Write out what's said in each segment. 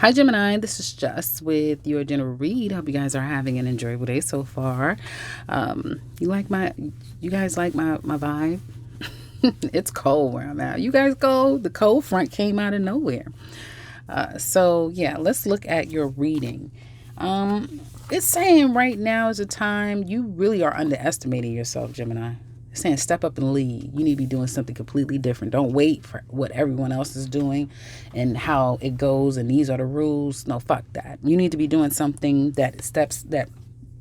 Hi Gemini, this is Jess with your general read. Hope you guys are having an enjoyable day so far. You like you guys like my vibe? It's cold where I'm at. You guys cold? The cold front came out of nowhere. So yeah, let's look at your reading. It's saying right now is a time you really are underestimating yourself, Gemini. It's saying step up and lead. You need to be doing something completely different. Don't wait for what everyone else is doing and how it goes and these are the rules. No, fuck that. You need to be doing something that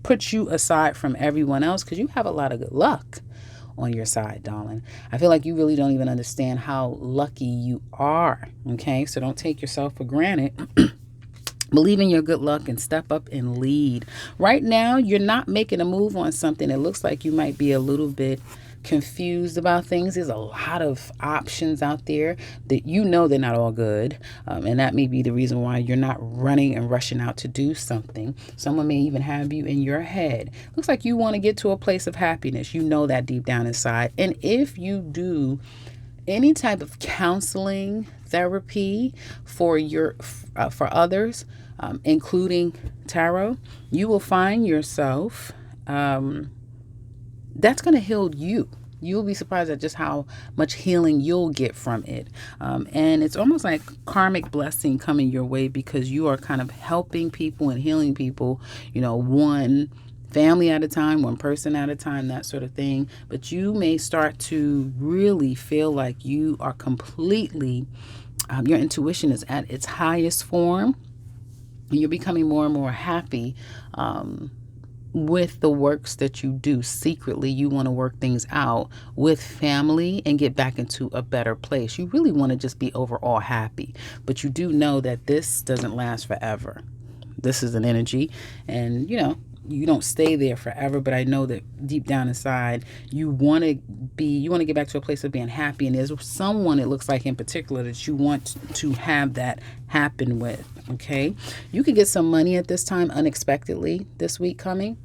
puts you aside from everyone else because you have a lot of good luck on your side, darling. I feel like you really don't even understand how lucky you are. Okay, so don't take yourself for granted. Believe in your good luck and step up and lead. Right now, you're not making a move on something. It looks like you might be a little bit confused about things. There's a lot of options out there that you know they're not all good. And that may be the reason why you're not running and rushing out to do something. Someone may even have you in your head. Looks like you want to get to a place of happiness. You know that deep down inside. And if you do any type of counseling therapy for others, including tarot, you will find yourself that's going to heal you. You'll be surprised at just how much healing you'll get from it. And it's almost like karmic blessing coming your way because you are kind of helping people and healing people, one family at a time, one person at a time, that sort of thing. But you may start to really feel like you are completely, your intuition is at its highest form. And you're becoming more and more happy with the works that you do. Secretly, you want to work things out with family and get back into a better place. You really want to just be overall happy. But you do know that this doesn't last forever. This is an energy, and you don't stay there forever, but I know that deep down inside you want to get back to a place of being happy, and there's someone it looks like in particular that you want to have that happen with. Okay, you could get some money at this time unexpectedly this week coming.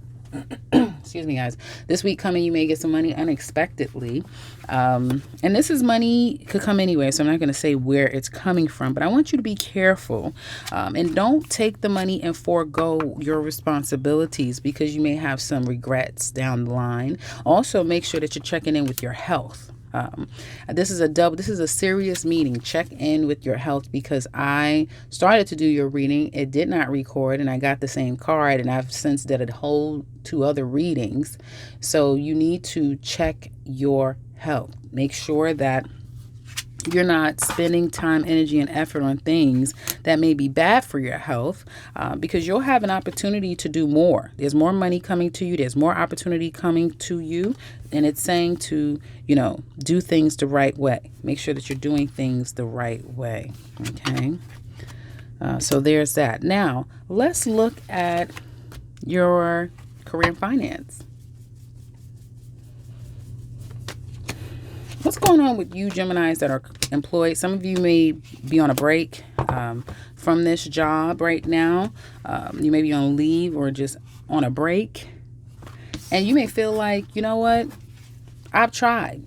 Excuse me, guys. This week coming, you may get some money unexpectedly. And this is money could come anywhere, so I'm not going to say where it's coming from, but I want you to be careful. And don't take the money and forego your responsibilities because you may have some regrets down the line. Also, make sure that you're checking in with your health. This is a serious meeting. Check in with your health because I started to do your reading. It did not record and I got the same card and I've since did a whole 2 other readings. So you need to check your health. Make sure that you're not spending time, energy, and effort on things that may be bad for your health because you'll have an opportunity to do more. There's more money coming to you. There's more opportunity coming to you. And it's saying to, do things the right way. Make sure that you're doing things the right way. Okay. So there's that. Now, let's look at your career and finance. What's going on with you Geminis that are employed? Some of you may be on a break from this job right now. You may be on leave or just on a break. And you may feel like, you know what? I've tried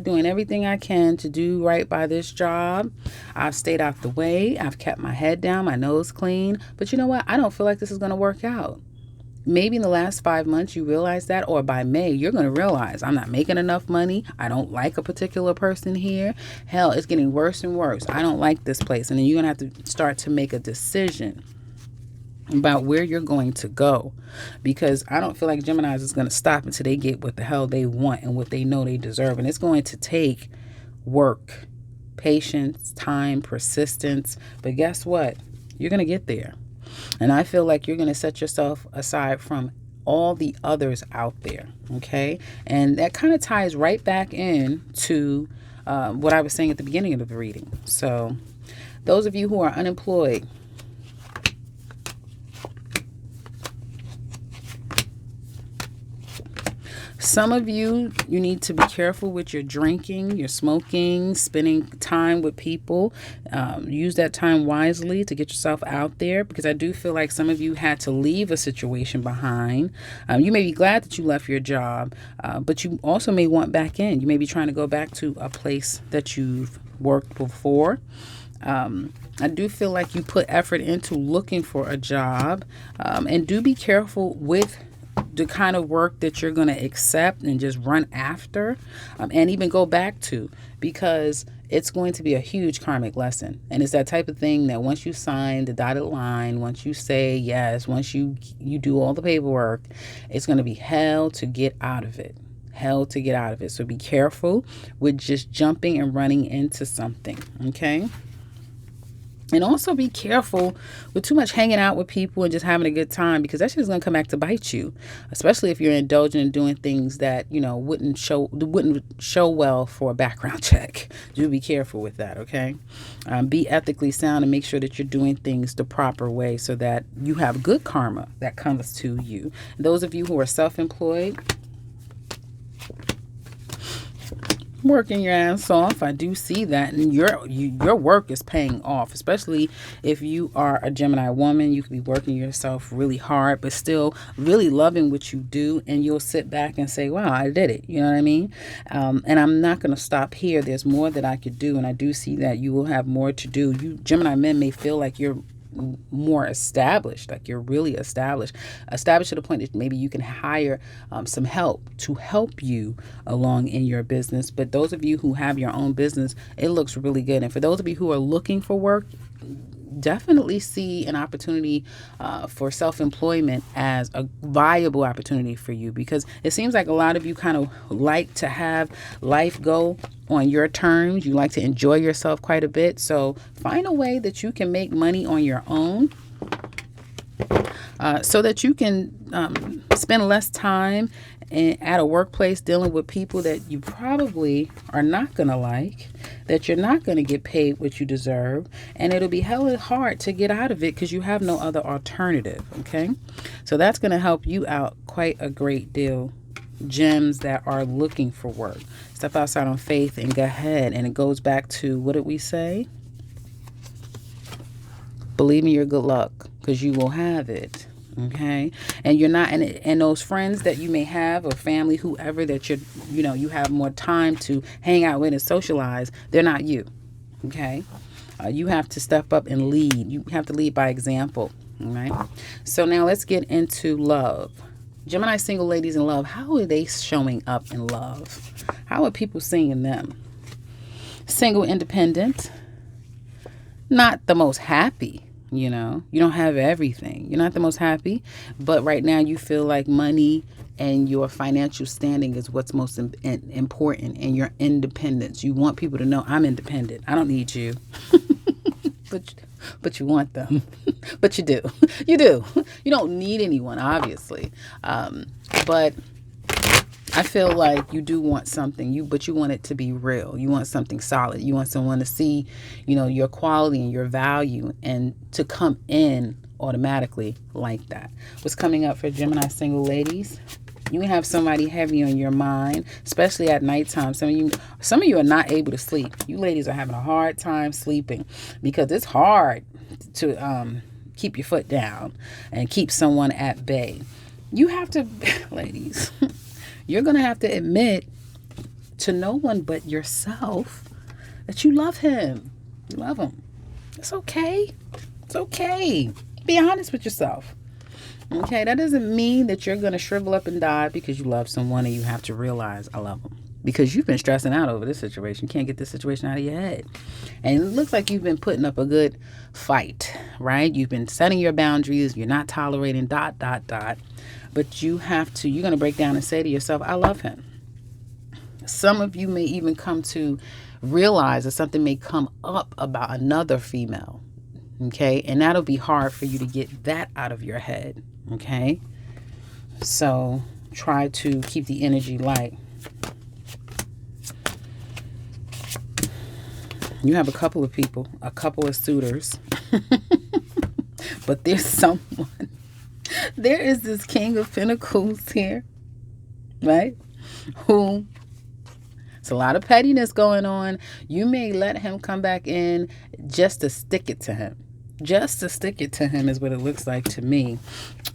doing everything I can to do right by this job. I've stayed out the way. I've kept my head down, my nose clean. But you know what? I don't feel like this is going to work out. Maybe in the last 5 months you realize that, or by May you're going to realize I'm not making enough money. I don't like a particular person here. Hell, it's getting worse and worse. I don't like this place. And then you're going to have to start to make a decision about where you're going to go, because I don't feel like Geminis is going to stop until they get what the hell they want and what they know they deserve. And it's going to take work, patience, time, persistence. But guess what? You're going to get there. And I feel like you're going to set yourself aside from all the others out there. Okay. And that kind of ties right back in to what I was saying at the beginning of the reading. So those of you who are unemployed, some of you need to be careful with your drinking, your smoking, spending time with people. Use that time wisely to get yourself out there, because I do feel like some of you had to leave a situation behind. You may be glad that you left your job, but you also may want back in. You may be trying to go back to a place that you've worked before. I do feel like you put effort into looking for a job, and do be careful with the kind of work that you're going to accept and just run after, and even go back to, because it's going to be a huge karmic lesson. And it's that type of thing that once you sign the dotted line, once you say yes, once you do all the paperwork, it's going to be hell to get out of it. Hell to get out of it. So be careful with just jumping and running into something, okay? And also be careful with too much hanging out with people and just having a good time, because that shit is going to come back to bite you, especially if you're indulging in doing things that, wouldn't show well for a background check. Do be careful with that, okay? Be ethically sound and make sure that you're doing things the proper way so that you have good karma that comes to you. Those of you who are self-employed, working your ass off. I do see that, and your work is paying off, especially if you are a Gemini woman. You could be working yourself really hard, but still really loving what you do, and you'll sit back and say, wow, I did it. You know what I mean? And I'm not going to stop here. There's more that I could do, and I do see that you will have more to do. You Gemini men may feel like you're more established, like you're really established to the point that maybe you can hire some help to help you along in your business. But those of you who have your own business, it looks really good. And for those of you who are looking for work, definitely see an opportunity for self-employment as a viable opportunity for you, because it seems like a lot of you kind of like to have life go on your terms. You like to enjoy yourself quite a bit. So find a way that you can make money on your own, so that you can spend less time at a workplace dealing with people that you probably are not going to like, that you're not going to get paid what you deserve, and it'll be hella hard to get out of it because you have no other alternative, okay? So that's going to help you out quite a great deal, gems that are looking for work. Step outside on faith and go ahead. And it goes back to, what did we say? Believe in your good luck, because you will have it. Okay. And you're not, and those friends that you may have, or family, whoever that you have more time to hang out with and socialize, they're not you. Okay. You have to step up and lead. You have to lead by example. All right. So now let's get into love. Gemini single ladies in love, how are they showing up in love? How are people seeing them? Single, independent, not the most happy. You don't have everything. You're not the most happy, but right now you feel like money and your financial standing is what's most important, and your independence. You want people to know, I'm independent. I don't need you. But you want them. But you do. You do. You don't need anyone, obviously. But I feel like you do want something, but you want it to be real. You want something solid. You want someone to see, your quality and your value, and to come in automatically like that. What's coming up for Gemini single ladies? You have somebody heavy on your mind, especially at nighttime. Some of you are not able to sleep. You ladies are having a hard time sleeping because it's hard to keep your foot down and keep someone at bay. You have to, ladies, you're going to have to admit to no one but yourself that you love him. You love him. It's okay. It's okay. Be honest with yourself. Okay, that doesn't mean that you're going to shrivel up and die because you love someone and you have to realize, I love them. Because you've been stressing out over this situation. You can't get this situation out of your head. And it looks like you've been putting up a good fight, right? You've been setting your boundaries. You're not tolerating ... But you're going to break down and say to yourself, I love him. Some of you may even come to realize that something may come up about another female. Okay, and that'll be hard for you to get that out of your head. Okay, so try to keep the energy light. You have a couple of suitors, but there's someone. There is this King of Pentacles here, right? Who, it's a lot of pettiness going on. You may let him come back in just to stick it to him. Just to stick it to him is what it looks like to me.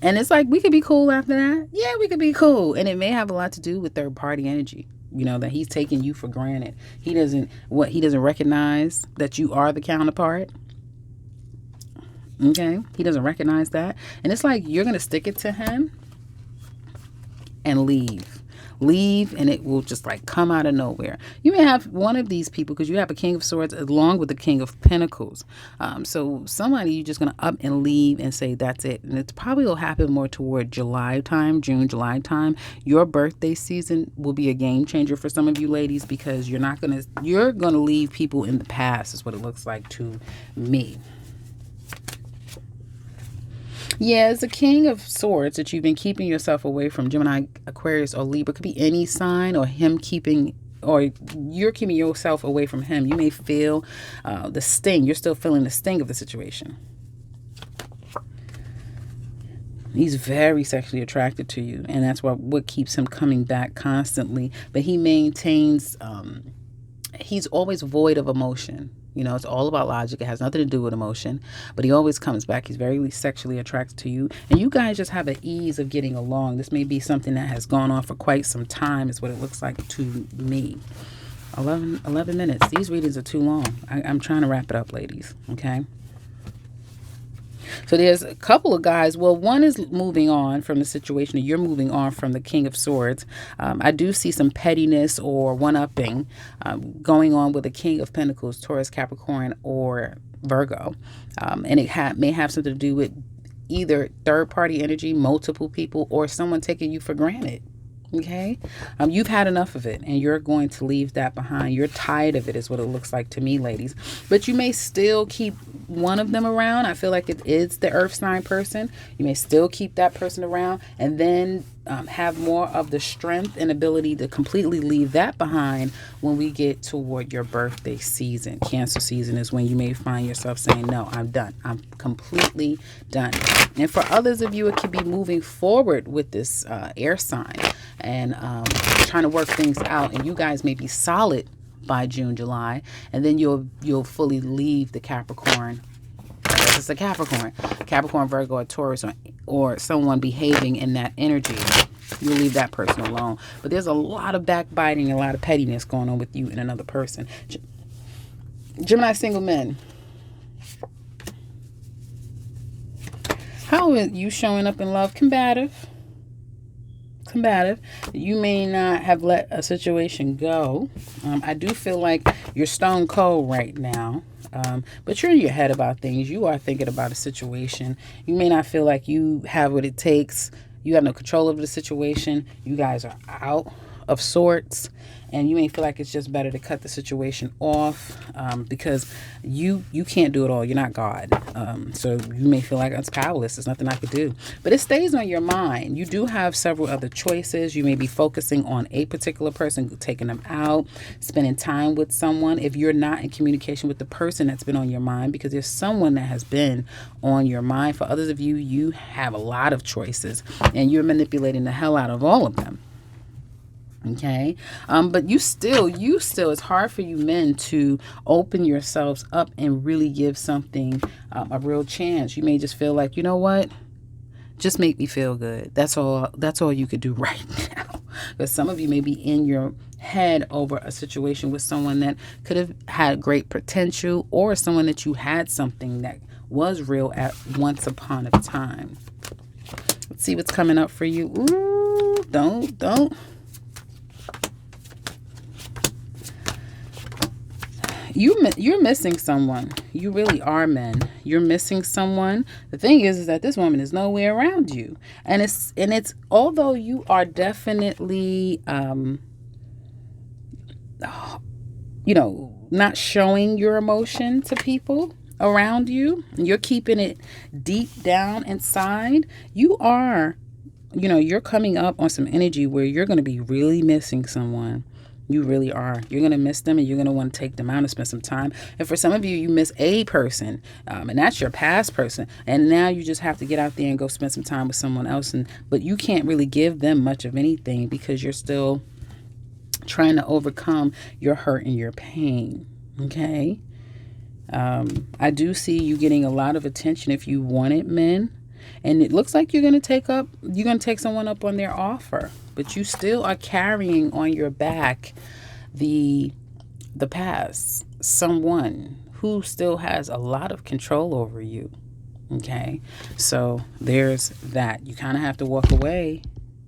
And it's like, we could be cool after that. Yeah, we could be cool. And it may have a lot to do with third party energy. that he's taking you for granted. He doesn't recognize that you are the counterpart. Okay, he doesn't recognize that, and it's like you're gonna stick it to him and leave, and it will just like come out of nowhere. You may have one of these people, because you have a King of Swords along with the King of Pentacles. So somebody, you're just gonna up and leave and say that's it, and it probably will happen more toward July time, June, July time. Your birthday season will be a game changer for some of you ladies, because you're gonna leave people in the past, is what it looks like to me. Yeah, it's a King of Swords that you've been keeping yourself away from. Gemini, Aquarius, or Libra. Could be any sign, or you're keeping yourself away from him. You may feel the sting. You're still feeling the sting of the situation. He's very sexually attracted to you, and that's what keeps him coming back constantly. But he maintains, he's always void of emotion. It's all about logic. It has nothing to do with emotion, but he always comes back. He's very sexually attracted to you, and you guys just have an ease of getting along. This may be something that has gone on for quite some time, is what it looks like to me. 11 minutes. These readings are too long. I'm trying to wrap it up, ladies. Okay. So there's a couple of guys. Well, one is moving on from the situation. You're moving on from the King of Swords. I do see some pettiness or one-upping going on with the King of Pentacles, Taurus, Capricorn, or Virgo. And it may have something to do with either third-party energy, multiple people, or someone taking you for granted. Okay, you've had enough of it, and you're going to leave that behind. You're tired of it, is what it looks like to me, ladies. But you may still keep one of them around. I feel like it is the earth sign person. You may still keep that person around, and then have more of the strength and ability to completely leave that behind when we get toward your birthday season. Cancer season is when you may find yourself saying, no, I'm done. I'm completely done. And for others of you, it could be moving forward with this air sign and trying to work things out. And you guys may be solid by June, July, and then you'll fully leave the Capricorn. It's a Capricorn, Virgo, or Taurus, or someone behaving in that energy. You'll leave that person alone. But there's a lot of backbiting, a lot of pettiness going on with you and another person. Gemini single men. How are you showing up in love? Combative. You may not have let a situation go. I do feel like you're stone cold right now. But you're in your head about things. You are thinking about a situation. You may not feel like you have what it takes. You have no control over the situation. You guys are out of sorts, and you may feel like it's just better to cut the situation off because you can't do it all. You're not God. So you may feel like it's powerless. There's nothing I could do. But it stays on your mind. You do have several other choices. You may be focusing on a particular person, taking them out, spending time with someone. If you're not in communication with the person that's been on your mind, because there's someone that has been on your mind. For others of you, you have a lot of choices, and you're manipulating the hell out of all of them. Okay. But you still, it's hard for you men to open yourselves up and really give something a real chance. You may just feel like, you know what? Just make me feel good. That's all you could do right now. Because some of you may be in your head over a situation with someone that could have had great potential, or someone that you had something that was real at once upon a time. Let's see what's coming up for you. Ooh, don't. You're missing someone. You really are, men. You're missing someone. The thing is that this woman is nowhere around you, and it's although you are definitely not showing your emotion to people around you, you're keeping it deep down inside. You're coming up on some energy where you're going to be really missing someone. You really are. You're going to miss them, and you're going to want to take them out and spend some time. And for some of you, you miss a person, and that's your past person. And now you just have to get out there and go spend some time with someone else. But you can't really give them much of anything because you're still trying to overcome your hurt and your pain. Okay? I do see you getting a lot of attention if you wanted, men. And it looks like you're going to take someone up on their offer. but you still are carrying on your back the past, someone who still has a lot of control over you. Okay, so there's that. You kind of have to walk away.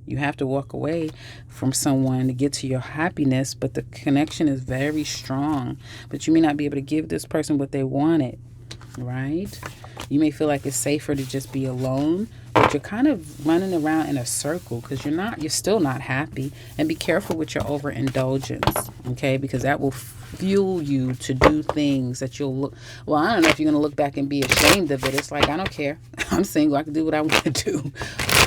You have to walk away from someone to get to your happiness, but the connection is very strong. But you may not be able to give this person what they wanted, right? You may feel like it's safer to just be alone, but you're kind of running around in a circle because you're still not happy. And be careful with your overindulgence, okay? Because that will fuel you to do things that you'll look, well, I don't know if you're going to look back and be ashamed of it. It's like, I don't care. I'm single. I can do what I want to do.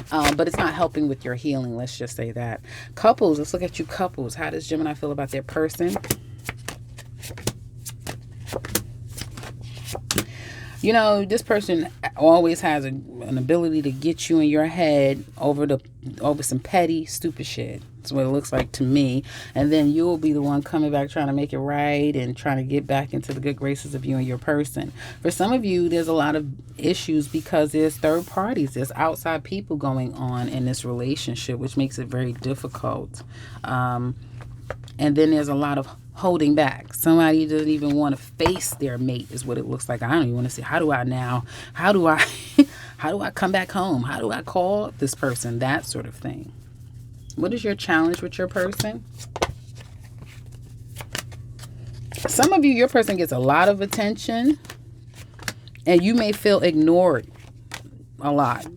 But it's not helping with your healing. Let's just say that. Couples, let's look at you couples. How does Gemini feel about their person? You know, this person always has an ability to get you in your head over some petty, stupid shit. That's what it looks like to me. And then you'll be the one coming back trying to make it right and trying to get back into the good graces of you and your person. For some of you, there's a lot of issues because there's third parties. There's outside people going on in this relationship, which makes it very difficult. And then there's a lot of holding back. Somebody doesn't even want to face their mate is what it looks like. I don't even want to say, how do I how do I come back home? How do I call this person? That sort of thing. What is your challenge with your person? Some of you, your person gets a lot of attention and you may feel ignored a lot.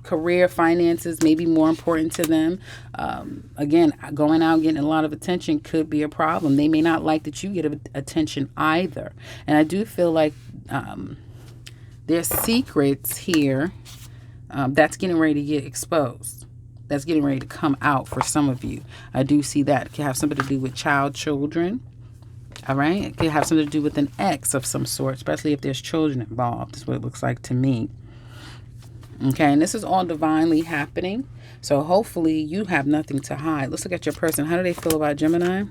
Career, finances may be more important to them. Again, going out getting a lot of attention could be a problem. They may not like that you get attention either. And I do feel like there's secrets here that's getting ready to get exposed. That's getting ready to come out for some of you. I do see that. It can have something to do with children. All right. It could have something to do with an ex of some sort, especially if there's children involved. That's what it looks like to me. Okay, and this is all divinely happening. So hopefully you have nothing to hide. Let's look at your person. How do they feel about Gemini?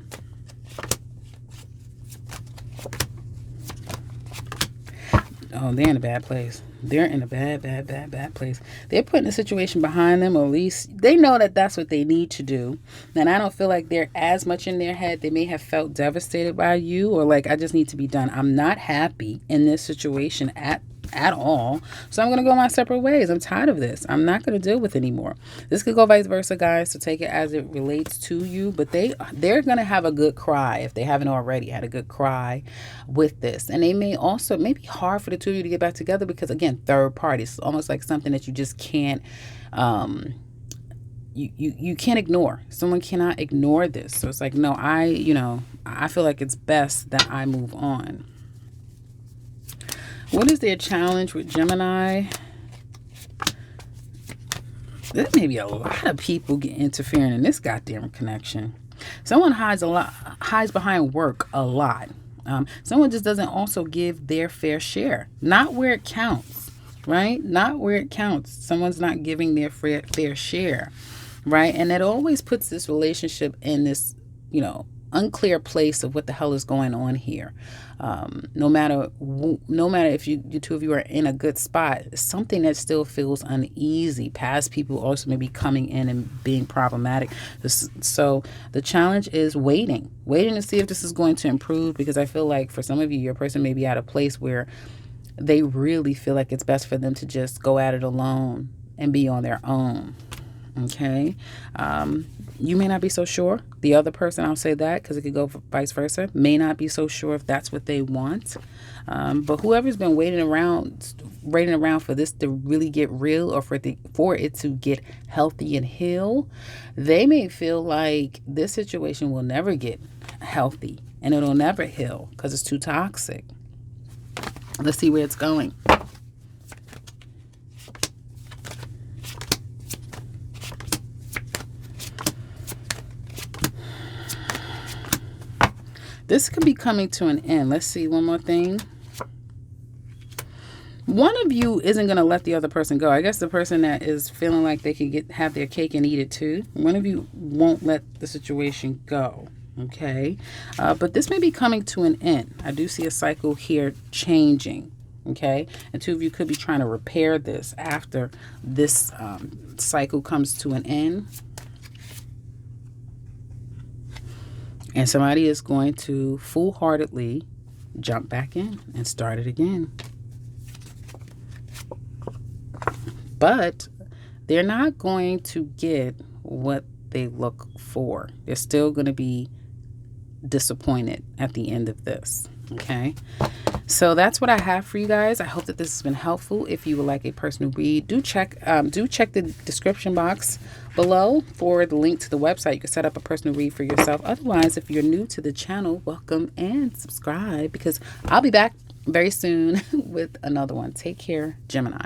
Oh, they're in a bad place. They're in a bad place. They're putting the situation behind them, or at least they know that that's what they need to do. And I don't feel like they're as much in their head. They may have felt devastated by you, or like, I just need to be done. I'm not happy in this situation at all. So I'm going to go my separate ways. I'm tired of this. I'm not going to deal with it anymore. This could go vice versa, guys. So take it as it relates to you. But they're going to have a good cry if they haven't already had a good cry with this. And they may also, it may be hard for the two of you to get back together because, again, third parties. It's almost like something that you just can't, you can't ignore. Someone cannot ignore this. So it's like, no, I feel like it's best that I move on. What is their challenge with Gemini? There may be a lot of people interfering in this goddamn connection. Someone hides behind work a lot. Someone just doesn't also give their fair share. Not where it counts, right? Not where it counts. Someone's not giving their fair share, right? And it always puts this relationship in this, unclear place of what the hell is going on here. No matter if you two of you are in a good spot, something that still feels uneasy. Past people also may be coming in and being problematic. So the challenge is waiting to see if this is going to improve, because I feel like for some of you, your person may be at a place where they really feel like it's best for them to just go at it alone and be on their own. Okay. You may not be so sure. The other person, I'll say that because it could go vice versa, may not be so sure if that's what they want. But whoever's been waiting around for this to really get real, or for it to get healthy and heal, they may feel like this situation will never get healthy and it'll never heal because it's too toxic. Let's see where it's going. This could be coming to an end. Let's see one more thing. One of you isn't going to let the other person go. I guess the person that is feeling like they can have their cake and eat it too. One of you won't let the situation go. Okay. But this may be coming to an end. I do see a cycle here changing. Okay. And two of you could be trying to repair this after this cycle comes to an end. And somebody is going to full-heartedly jump back in and start it again. But they're not going to get what they look for. They're still going to be disappointed at the end of this. Okay. So that's what I have for you guys. I hope that this has been helpful. If you would like a personal read, do check the description box below for the link to the website. You can set up a personal read for yourself. Otherwise, if you're new to the channel, welcome and subscribe, because I'll be back very soon with another one. Take care, Gemini.